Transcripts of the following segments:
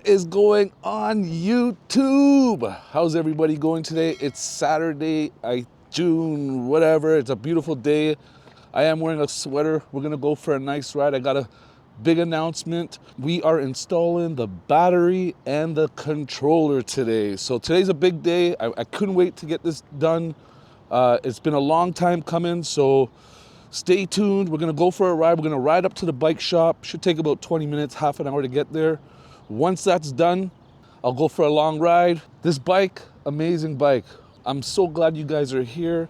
What is going on YouTube? How's everybody going today? It's Saturday, June, whatever. It's a beautiful day. I am wearing a sweater. We're gonna go for a nice ride. I got a big announcement. We are installing the battery and the controller today. So today's a big day. I couldn't wait to get this done. It's been a long time coming, so stay tuned. We're gonna go for a ride. We're gonna ride up to the bike shop. Should take about 20 minutes, half an hour to get there. Once that's done, I'll go for a long ride. This bike, amazing bike. I'm so glad you guys are here.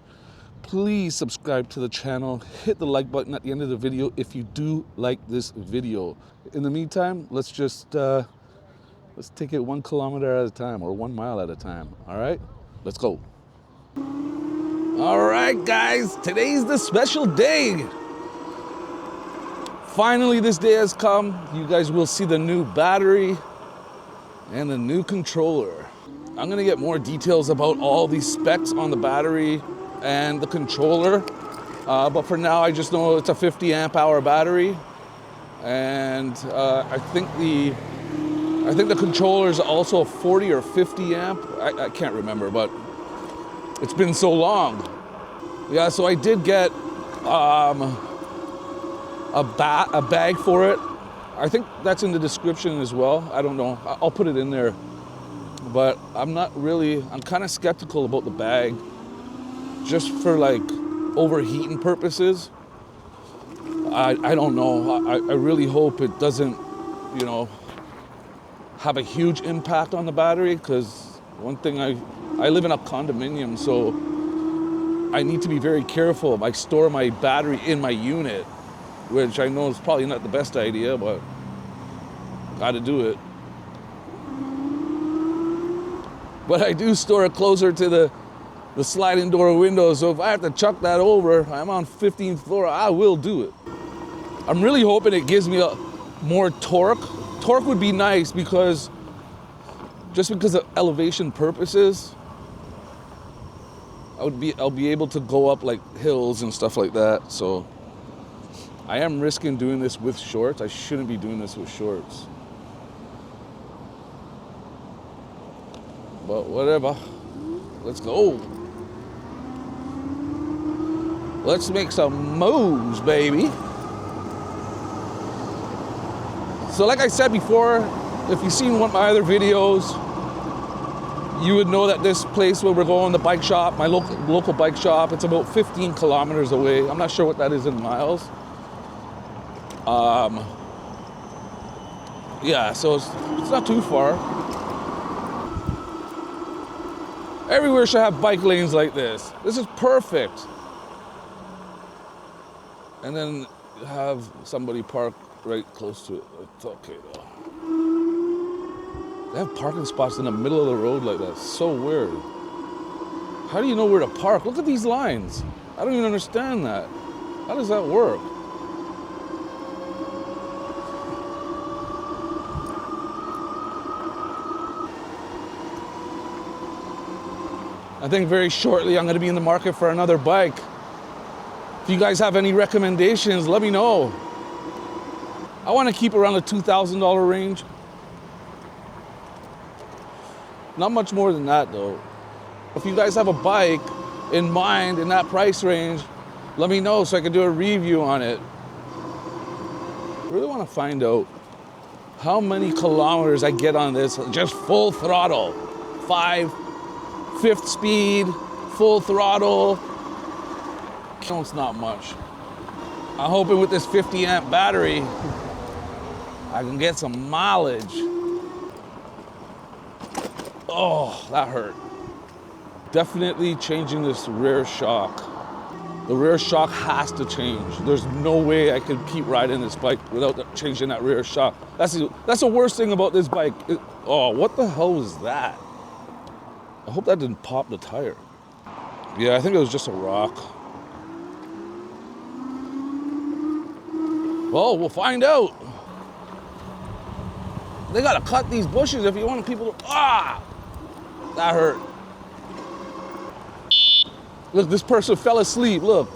Please subscribe to the channel. Hit the like button at the end of the video if you do like this video. In the meantime, let's take it 1 kilometer at a time or 1 mile at a time. All right, let's go. All right, guys, today's the special day. Finally, this day has come. You guys will see the new battery and the new controller. I'm gonna get more details about all these specs on the battery and the controller. But for now, I just know it's a 50 amp hour battery. And I think the controller is also a 40 or 50 amp. I can't remember, but it's been so long. Yeah, so I did get a bag for it. I think that's in the description as well. I don't know. I'll put it in there. But I'm kind of skeptical about the bag, just for like overheating purposes. I don't know. I really hope it doesn't, have a huge impact on the battery, because one thing, I live in a condominium, so I need to be very careful. I store my battery in my unit, which I know is probably not the best idea, but gotta do it. But I do store it closer to the sliding door window, so if I have to chuck that over, I'm on 15th floor, I will do it. I'm really hoping it gives me more torque. Torque would be nice because of elevation purposes. I'll be able to go up like hills and stuff like that. So I am risking doing this with shorts. I shouldn't be doing this with shorts. But whatever. Let's go. Let's make some moves, baby. So like I said before, if you've seen one of my other videos, you would know that this place where we're going, the bike shop, my local bike shop, it's about 15 kilometers away. I'm not sure what that is in miles. Yeah, so it's not too far. Everywhere should have bike lanes like this. This is perfect. And then have somebody park right close to it. It's okay though. They have parking spots in the middle of the road like that. It's so weird. How do you know where to park? Look at these lines. I don't even understand that. How does that work? I think very shortly I'm going to be in the market for another bike. If you guys have any recommendations, let me know. I want to keep around the $2,000 range. Not much more than that though. If you guys have a bike in mind in that price range, let me know so I can do a review on it. I really want to find out how many kilometers I get on this, just full throttle. 5/5 speed, full throttle. It's not much. I'm hoping with this 50 amp battery, I can get some mileage. Oh, that hurt. Definitely changing this rear shock. The rear shock has to change. There's no way I could keep riding this bike without changing that rear shock. That's the worst thing about this bike. Oh, what the hell was that? I hope that didn't pop the tire. Yeah, I think it was just a rock. Well, we'll find out. They gotta cut these bushes if you want people to, that hurt. Look, this person fell asleep, look.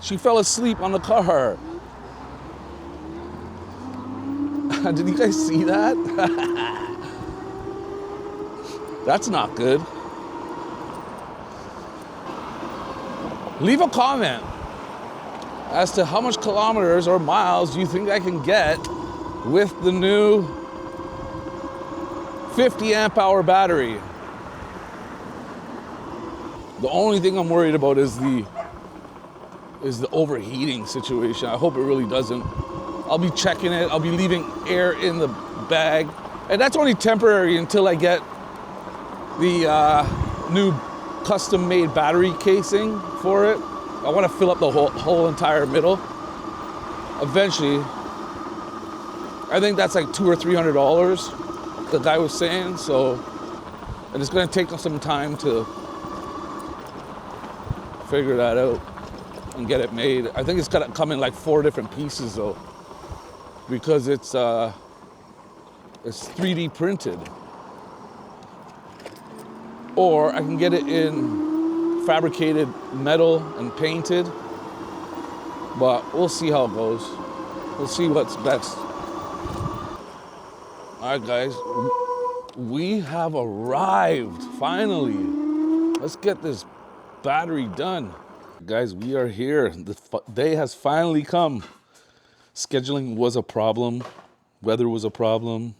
She fell asleep on the car. Did you guys see that? That's not good. Leave a comment as to how much kilometers or miles you think I can get with the new 50 amp hour battery. The only thing I'm worried about is the overheating situation. I hope it really doesn't. I'll be checking it. I'll be leaving air in the bag. And that's only temporary until I get the new custom-made battery casing for it. I want to fill up the whole entire middle. Eventually, I think that's like $200 or $300, the guy was saying. So, and it's going to take some time to figure that out and get it made. I think it's got to come in like 4 different pieces though, because it's 3D printed. Or I can get it in fabricated metal and painted, but we'll see how it goes. We'll see what's best. All right, guys, we have arrived, finally. Let's get this battery done. Guys, we are here. The day has finally come. Scheduling was a problem. Weather was a problem.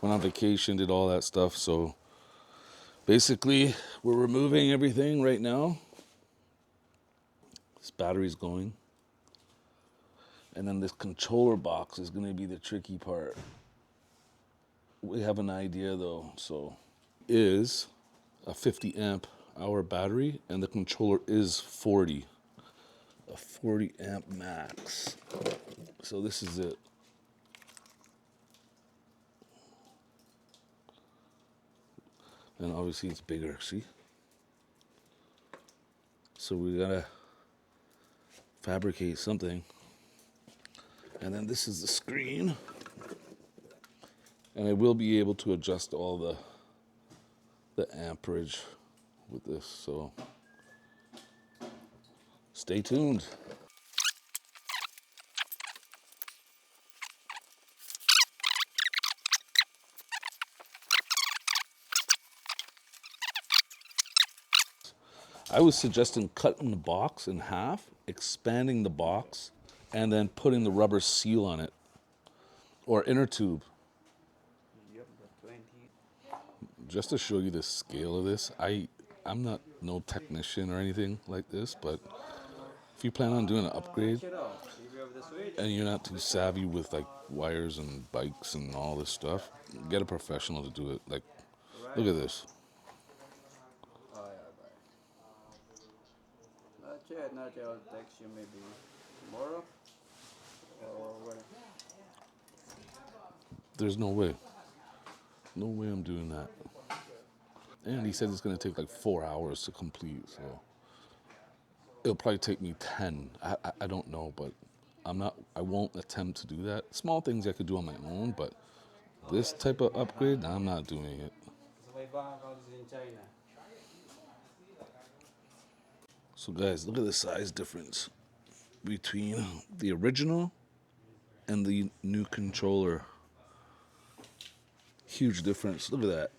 Went on vacation, did all that stuff, so basically, we're removing everything right now. This battery's going. And then this controller box is going to be the tricky part. We have an idea though, so is a 50 amp hour battery and the controller is 40. A 40 amp max. So this is it. And obviously it's bigger, see? So we gotta fabricate something. And then this is the screen. And I will be able to adjust all the amperage with this, so stay tuned. I was suggesting cutting the box in half, expanding the box, and then putting the rubber seal on it, or inner tube. Just to show you the scale of this, I'm not no technician or anything like this, but if you plan on doing an upgrade and you're not too savvy with like wires and bikes and all this stuff, get a professional to do it. Like, look at this. Not yet. I'll text you maybe tomorrow or when. There's no way. No way I'm doing that. And he said it's going to take like 4 hours to complete, so it'll probably take me 10. I don't know, but I won't attempt to do that. Small things I could do on my own, but this type of upgrade, I'm not doing it. So guys, look at the size difference between the original and the new controller. Huge difference. Look at that.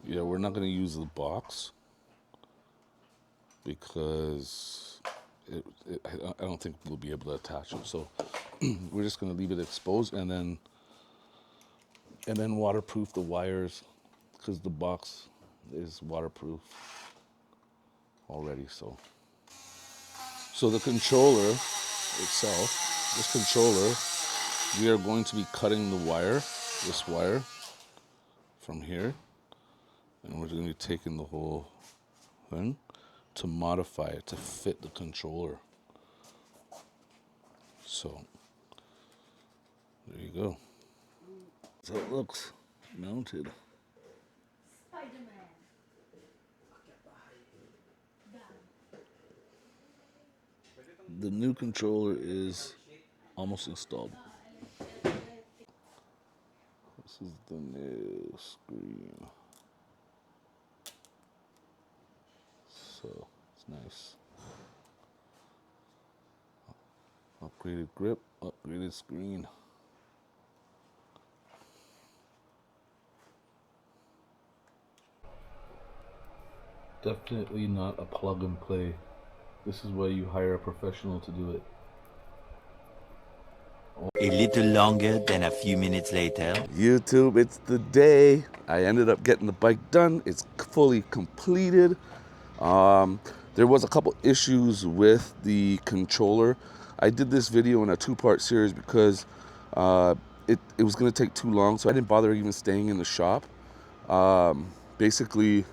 Yeah, we're not going to use the box because I don't think we'll be able to attach it. So we're just going to leave it exposed and then waterproof the wires because the box is waterproof already. So the controller itself, this controller, we are going to be cutting the wire, this wire from here, and we're going to be taking the whole thing to modify it to fit the controller. So there you go. That's how it looks mounted. The new controller is almost installed. This is the new screen. So it's nice. Upgraded grip, upgraded screen. Definitely not a plug and play. This is why you hire a professional to do it. A little longer than a few minutes later. YouTube, it's the day. I ended up getting the bike done. It's fully completed. There was a couple issues with the controller. I did this video in a two-part series because it was going to take too long, so I didn't bother even staying in the shop. Basically,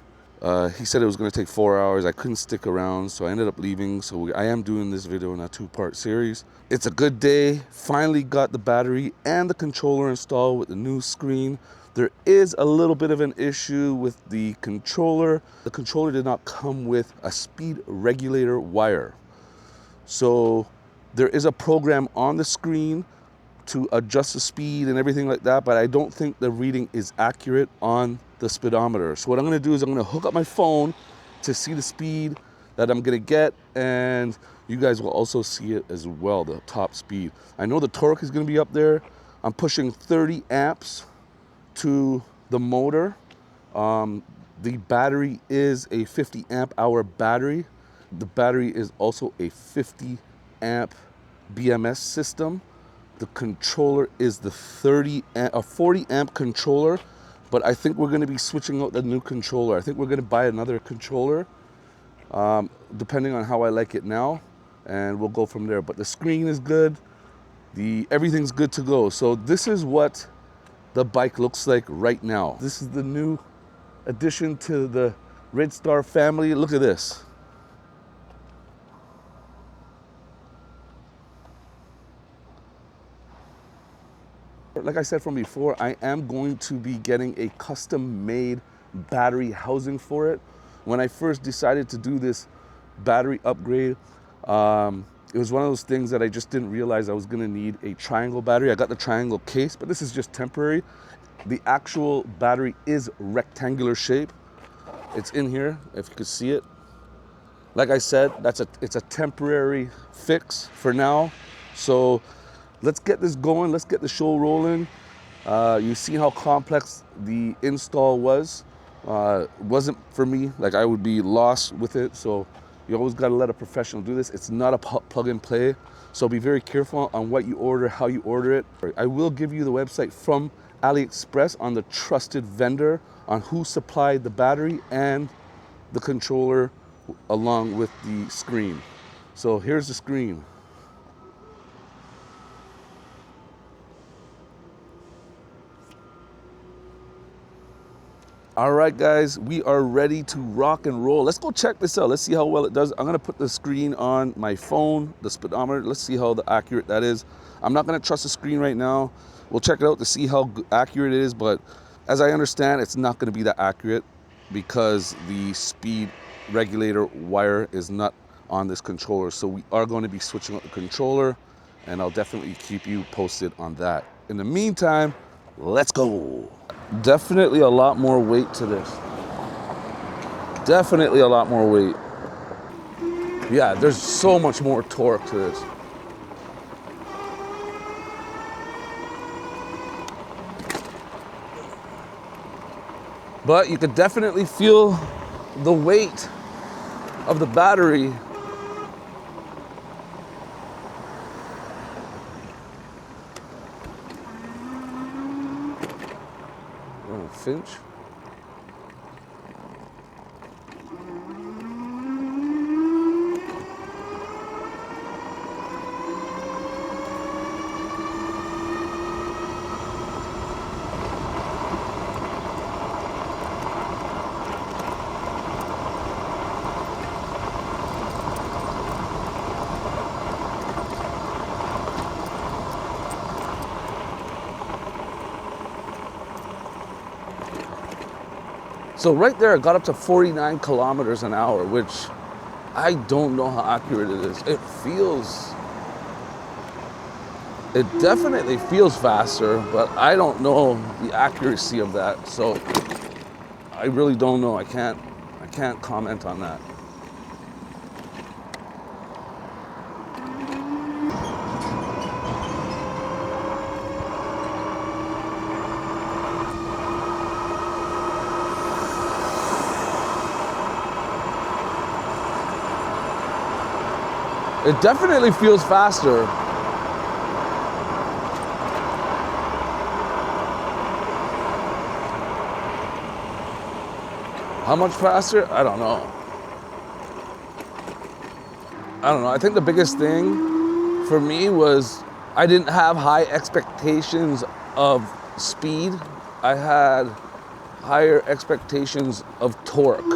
he said it was going to take 4 hours. I couldn't stick around, so I ended up leaving. So I am doing this video in a two-part series. It's a good day. Finally got the battery and the controller installed with the new screen. There is a little bit of an issue with the controller. The controller did not come with a speed regulator wire. So there is a program on the screen to adjust the speed and everything like that, but I don't think the reading is accurate on the speedometer. So what I'm gonna do is I'm gonna hook up my phone to see the speed that I'm gonna get, and you guys will also see it as well, the top speed. I know the torque is gonna be up there. I'm pushing 30 amps to the motor. The battery is a 50 amp hour battery. The battery is also a 50 amp BMS system. The controller is the 40 amp controller, but I think we're going to be switching out the new controller. I think we're going to buy another controller, depending on how I like it now, and we'll go from there. But the screen is good. Everything's good to go. So this is what the bike looks like right now. This is the new addition to the Ridstar family. Look at this. Like I said from before, I am going to be getting a custom-made battery housing for it. When I first decided to do this battery upgrade, it was one of those things that I just didn't realize I was gonna need a triangle battery. I got the triangle case, but this is just temporary. The actual battery is rectangular shape. It's in here, if you could see it. Like I said, it's a temporary fix for now. So let's get this going. Let's get the show rolling. You've seen how complex the install was. It wasn't for me. Like, I would be lost with it. So you always got to let a professional do this. It's not a plug and play. So be very careful on what you order, how you order it. I will give you the website from AliExpress on the trusted vendor on who supplied the battery and the controller along with the screen. So here's the screen. All right, guys, we are ready to rock and roll. Let's go check this out. Let's see how well it does. I'm gonna put the screen on my phone, the speedometer. Let's see how accurate that is. I'm not gonna trust the screen right now. We'll check it out to see how accurate it is, but as I understand, it's not gonna be that accurate because the speed regulator wire is not on this controller. So we are going to be switching out the controller, and I'll definitely keep you posted on that. In the meantime, let's go. Definitely a lot more weight to this. Definitely a lot more weight. Yeah, there's so much more torque to this. But you could definitely feel the weight of the battery. Oh, Finch. So right there, it got up to 49 kilometers an hour, which I don't know how accurate it is. It definitely feels faster, but I don't know the accuracy of that. So I really don't know. I can't comment on that. It definitely feels faster. How much faster? I don't know. I think the biggest thing for me was I didn't have high expectations of speed. I had higher expectations of torque.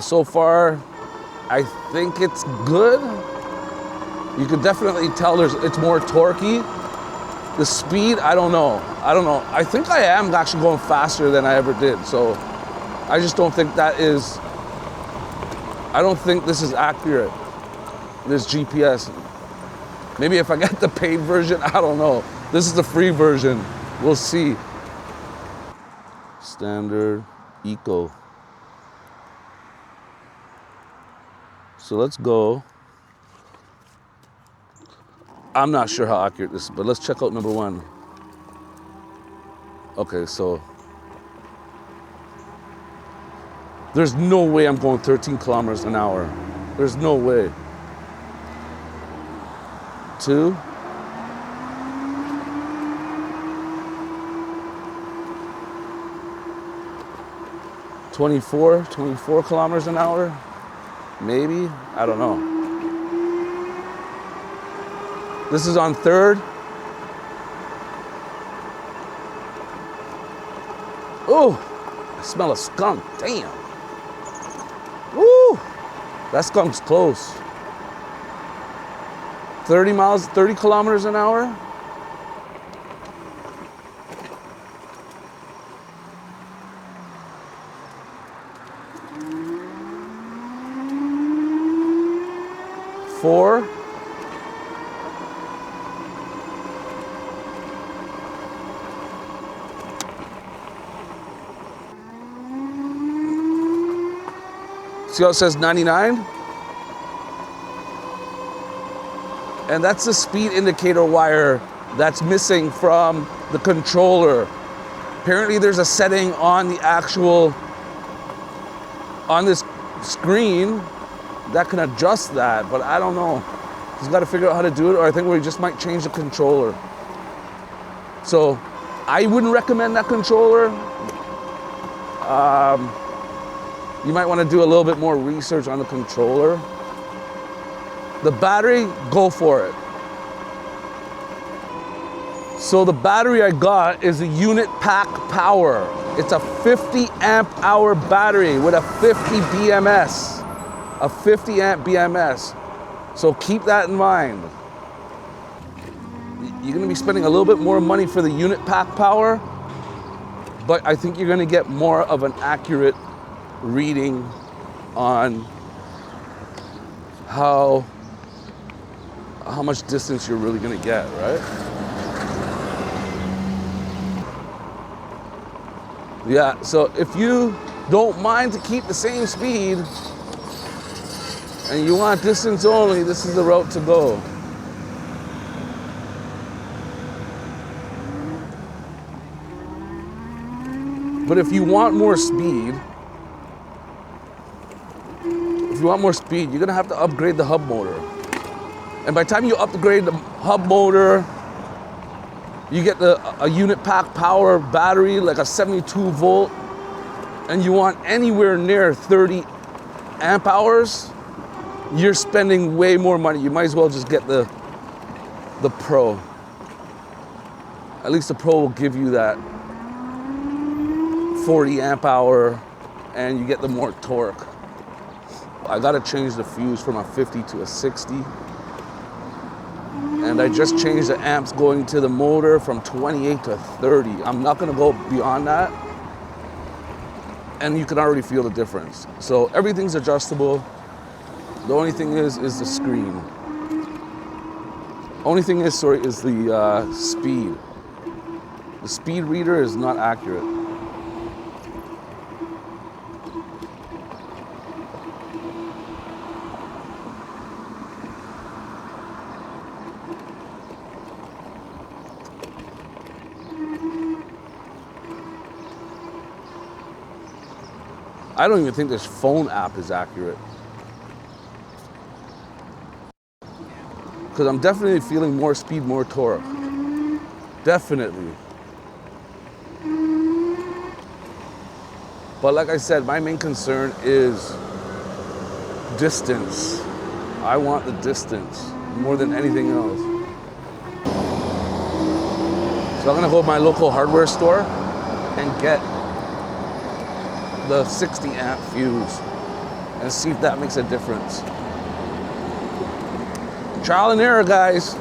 So far, I think it's good. You can definitely tell it's more torquey. The speed, I don't know. I think I am actually going faster than I ever did. So I just don't think I don't think this is accurate, this GPS. Maybe if I get the paid version, I don't know. This is the free version, we'll see. Standard, eco. So let's go. I'm not sure how accurate this is, but let's check out number 1. Okay, so there's no way I'm going 13 kilometers an hour. There's no way. 2. "24 kilometers an hour? Maybe, I don't know. This is on 3rd. Oh, I smell a skunk, damn. Woo, that skunk's close. 30 kilometers an hour? Four. See how it says 99? And that's the speed indicator wire that's missing from the controller. Apparently there's a setting on this screen that can adjust that, but I don't know. He's got to figure out how to do it, or I think we just might change the controller. So I wouldn't recommend that controller. You might want to do a little bit more research on the controller. The battery, go for it. So the battery I got is a unit pack power. It's a 50 amp hour battery with a 50 BMS. A 50 amp BMS. So keep that in mind. You're gonna be spending a little bit more money for the unit pack power, but I think you're gonna get more of an accurate reading on how much distance you're really gonna get, right? Yeah, so if you don't mind to keep the same speed and you want distance only, this is the route to go. But if you want more speed, you're gonna have to upgrade the hub motor. And by the time you upgrade the hub motor, you get a unit pack power battery, like a 72 volt, and you want anywhere near 30 amp hours, you're spending way more money. You might as well just get the Pro. At least the Pro will give you that 40 amp hour and you get the more torque. I gotta change the fuse from a 50 to a 60. And I just changed the amps going to the motor from 28 to 30. I'm not gonna go beyond that. And you can already feel the difference. So everything's adjustable. The only thing is the screen. Only thing is the speed. The speed reader is not accurate. I don't even think this phone app is accurate. because I'm definitely feeling more speed, more torque. Definitely. But like I said, my main concern is distance. I want the distance more than anything else. So I'm gonna go to my local hardware store and get the 60 amp fuse and see if that makes a difference. Trial and error, guys.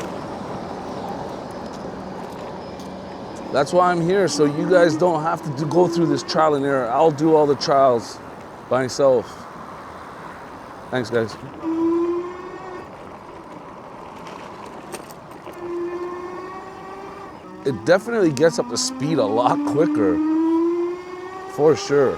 That's why I'm here, so you guys don't have to go through this trial and error. I'll do all the trials by myself. Thanks, guys. It definitely gets up to speed a lot quicker, for sure.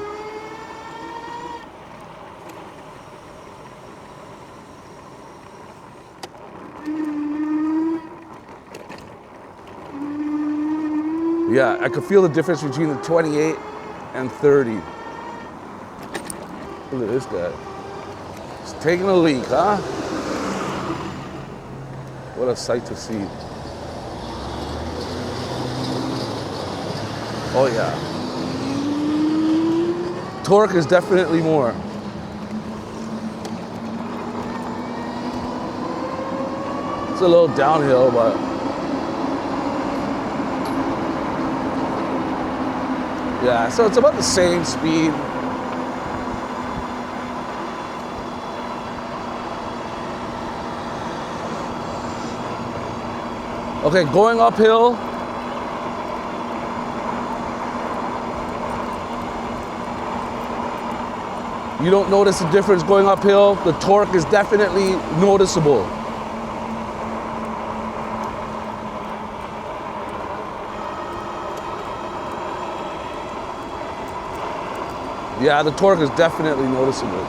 Yeah, I could feel the difference between the 28 and 30. Look at this guy. He's taking a leak, huh? What a sight to see. Oh yeah. Torque is definitely more. It's a little downhill, but yeah, so it's about the same speed. Okay, going uphill. You don't notice the difference going uphill. The torque is definitely noticeable. Yeah, the torque is definitely noticeable.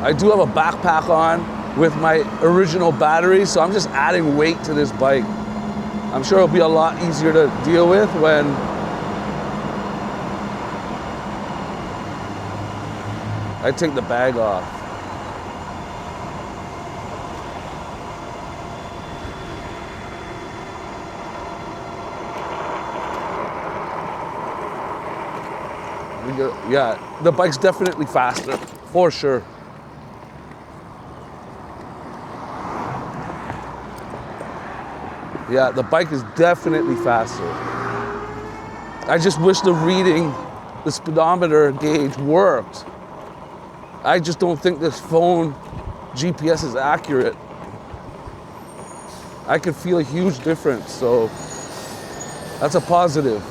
I do have a backpack on with my original battery, so I'm just adding weight to this bike. I'm sure it'll be a lot easier to deal with when I take the bag off. Yeah, the bike's definitely faster, for sure. Yeah, the bike is definitely faster. I just wish the reading, the speedometer gauge worked. I just don't think this phone GPS is accurate. I could feel a huge difference, so that's a positive.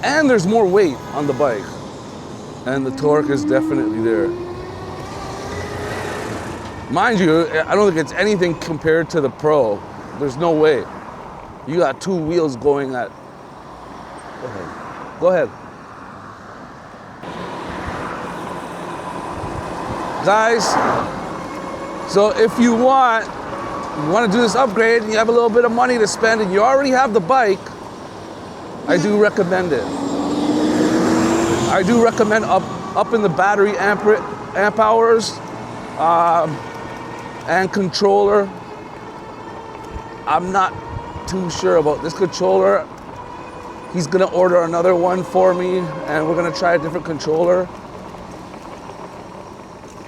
And there's more weight on the bike, and the torque is definitely there. Mind you, I don't think it's anything compared to the Pro. There's no way. You got two wheels going at, go ahead. Go ahead. Guys, so if you want to do this upgrade and you have a little bit of money to spend and you already have the bike, I do recommend it. I do recommend up in the battery amp hours and controller. I'm not too sure about this controller. He's gonna order another one for me and we're gonna try a different controller.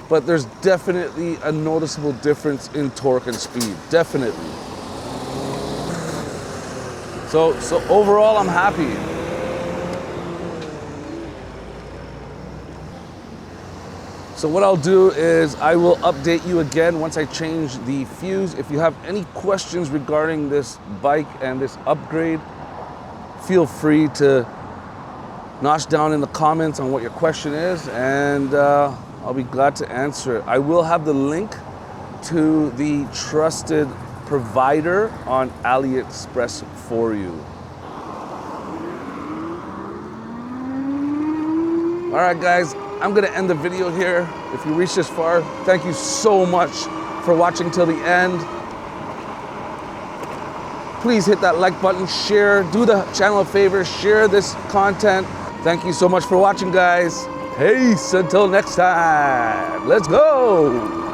But there's definitely a noticeable difference in torque and speed, definitely. So overall, I'm happy. So what I'll do is I will update you again once I change the fuse. If you have any questions regarding this bike and this upgrade, feel free to notch down in the comments on what your question is, and I'll be glad to answer it. I will have the link to the trusted provider on AliExpress for you. All right, guys, I'm gonna end the video here. If you reached this far, thank you so much for watching till the end. Please hit that like button, share, do the channel a favor, share this content. Thank you so much for watching, guys. Peace until next time. Let's go.